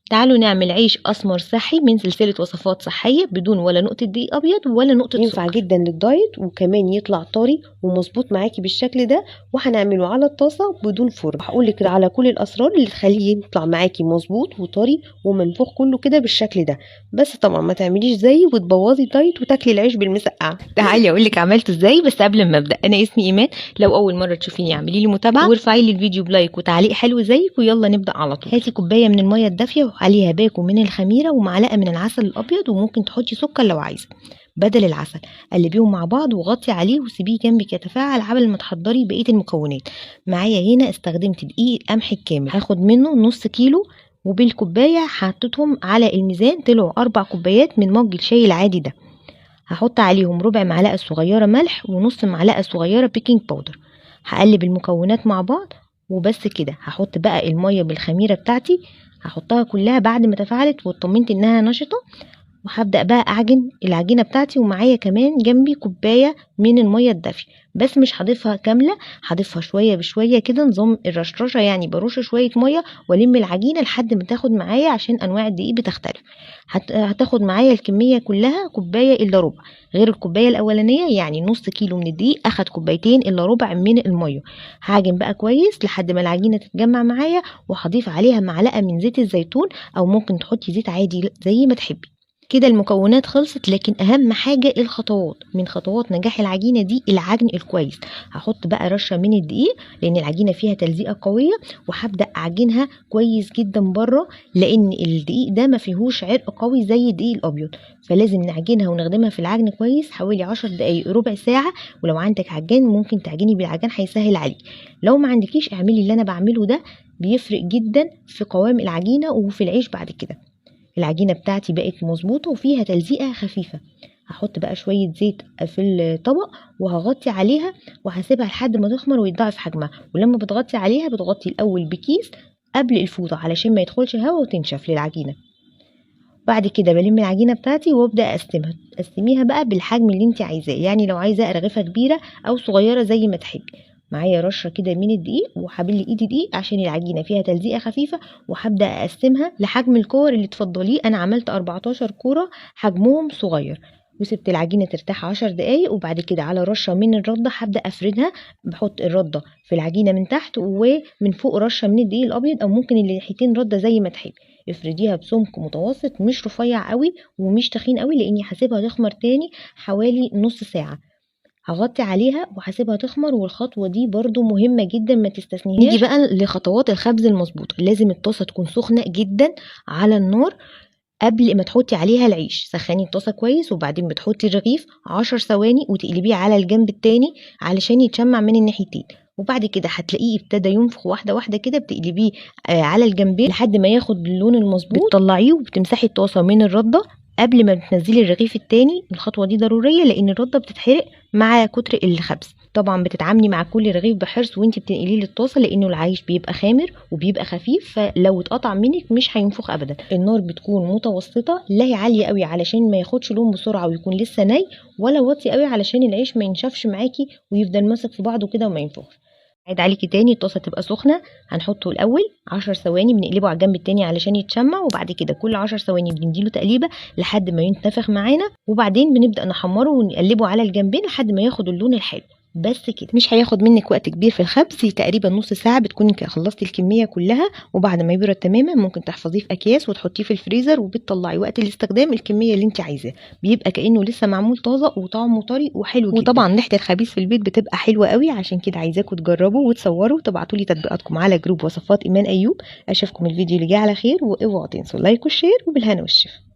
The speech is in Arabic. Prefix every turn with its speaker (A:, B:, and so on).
A: تعالوا نعمل عيش اسمر صحي من سلسله وصفات صحيه بدون ولا نقطه دقيق ابيض ولا نقطه
B: ينفع
A: سكر.
B: جدا للدايت وكمان يطلع طري ومظبوط معاكي بالشكل ده، وهنعمله على الطاسه بدون فرن. هقولك على كل الاسرار اللي تخليه يطلع معاكي مظبوط وطري ومنفوخ كله كده بالشكل ده. بس طبعا ما تعمليش زيي وتبوظي الدايت وتاكلي العيش بالمسقعه.
A: تعالي اقول لك عملته ازاي، بس قبل ما ابدا انا اسمي ايمان. لو اول مره تشوفيني اعملي لي متابعه وارفعي لي الفيديو بلايك وتعليق حلو زيك، ويلا نبدا على طول. هاتي كوبايه من الميه الدافيه وعليها باكو من الخميره ومعلقه من العسل الابيض، وممكن تحطي سكر لو عايزه بدل العسل. قلبيهم مع بعض وغطي عليه وسيبيه جنبك يتفاعل قبل ما تحضري بقيه المكونات. معايا هنا استخدمت دقيق القمح الكامل، هاخد منه نص كيلو، وبالكوبايه حطيتهم على الميزان طلعوا 4 كوبايات من مج الشاي العادي ده. هحط عليهم ربع معلقه صغيره ملح ونص معلقه صغيره بيكنج باودر. هقلب المكونات مع بعض وبس كده. هحط بقى الميه بالخميره بتاعتي، هحطها كلها بعد ما تفاعلت واطمنت انها نشطه، وهبدأ بقى أعجن العجينة بتاعتي. ومعايا كمان جنبي كوباية من المية الدافية، بس مش هضيفها كاملة، هضيفها شوية بشوية كده نظام الرشرشة، يعني برش شوية مية والم العجينة لحد ما تاخد معايا، عشان أنواع الدقيق بتختلف. هتاخد معايا الكمية كلها كوباية إلا ربع، غير الكوباية الأولانية يعني نص كيلو من الدقيق أخد كوبايتين إلا ربع من المية. هعجن بقى كويس لحد ما العجينة تتجمع معايا، وهضيف عليها معلقة من زيت الزيتون، أو ممكن تحطي زيت عادي زي ما تحبي. كده المكونات خلصت، لكن اهم حاجة الخطوات. من خطوات نجاح العجينة دي العجن الكويس. هحط بقى رشة من الدقيق لان العجينة فيها تلزيقة قوية، وهبدأ اعجنها كويس جدا بره، لان الدقيق ده ما فيهوش عرق قوي زي الدقيق الابيض، فلازم نعجنها ونخدمها في العجن كويس حوالي 10 دقايق ربع ساعة. ولو عندك عجان ممكن تعجني بالعجان هيسهل عليك. لو ما عندكيش اعملي اللي انا بعمله ده، بيفرق جدا في قوام العجينة وفي العيش بعد كده. العجينة بتاعتي بقت مظبوطة وفيها تلزيقة خفيفة. هحط بقى شوية زيت في الطبق وهغطي عليها وهسيبها لحد ما تخمر ويتضاعف حجمها. ولما بتغطي عليها بتغطي الأول بكيس قبل الفوطة علشان ما يدخلش هوا وتنشف للعجينة. بعد كده بلم العجينة بتاعتي وابدأ اقسمها. تقسميها بقى بالحجم اللي انت عايزاه، يعني لو عايزة ارغفة كبيرة او صغيرة زي ما تحبي. معايا رشه كده من الدقيق وهبل ايدي دقيق عشان العجينه فيها تلزيقه خفيفه، وهبدا اقسمها لحجم الكور اللي تفضليه. انا عملت 14 كوره حجمهم صغير، وسبت العجينه ترتاح 10 دقايق. وبعد كده على رشه من الرده هبدا افردها. بحط الرده في العجينه من تحت ومن فوق رشه من الدقيق الابيض، او ممكن الناحيتين رده زي ما تحبي. افرديها بسمك متوسط، مش رفيع قوي ومش تخين قوي، لاني هسيبها تخمر تاني حوالي نص ساعه. هغطي عليها وهسيبها تخمر، والخطوة دي برضو مهمة جدا ما تستثنيهاش. نيجي بقى لخطوات الخبز المظبوط. لازم الطاسة تكون سخنة جدا على النار قبل ما تحطي عليها العيش. سخني الطاسة كويس وبعدين بتحطي الرغيف 10 ثواني وتقلبيه على الجنب التاني علشان يتشمع من الناحيتين. وبعد كده هتلاقيه ابتدى ينفخ واحده واحده كده، بتقلبيه على الجنبين لحد ما ياخد اللون المظبوط. بتطلعيه وبتمسحي الطاسه من الرده قبل ما بتنزلي الرغيف التاني. الخطوه دي ضروريه لان الرده بتتحرق مع كتر الخبز. طبعا بتتعاملي مع كل رغيف بحرص وانت بتنقليه للطاسه، لانه العيش بيبقى خامر وبيبقى خفيف، فلو اتقطع منك مش هينفخ ابدا. النار بتكون متوسطه، لا هي عاليه قوي علشان ما ياخدش لون بسرعه ويكون لسه ني، ولا واطي قوي علشان العيش ما ينشفش معاكي ويفضل ماسك في بعضه كده وما ينفخش. عيد عليكي تاني، الطاسه تبقى سخنه. هنحطه الاول 10 ثواني بنقلبه على الجنب التاني علشان يتشمع، وبعد كده كل 10 ثواني بنديله تقليبه لحد ما ينتفخ معانا، وبعدين بنبدا نحمره ونقلبه على الجنبين لحد ما ياخد اللون الحلو. بس كده، مش هياخد منك وقت كبير في الخبز، تقريبا نص ساعه بتكوني خلصتي الكميه كلها. وبعد ما يبرد تماما ممكن تحفظيه في اكياس وتحطيه في الفريزر، وبتطلعي وقت الاستخدام الكميه اللي انت عايزاه. بيبقى كانه لسه معمول طازه وطعمه طري وحلو جدا. وطبعا ريحه الخبيز في البيت بتبقى حلوه قوي، عشان كده عايزاكم تجربوا وتصوروا وتبعتوا لي تطبيقاتكم على جروب وصفات ايمان ايوب. اشوفكم الفيديو اللي جاي على خير، واوعوا تنسوا اللايك والشير، وبالهنا والشفا.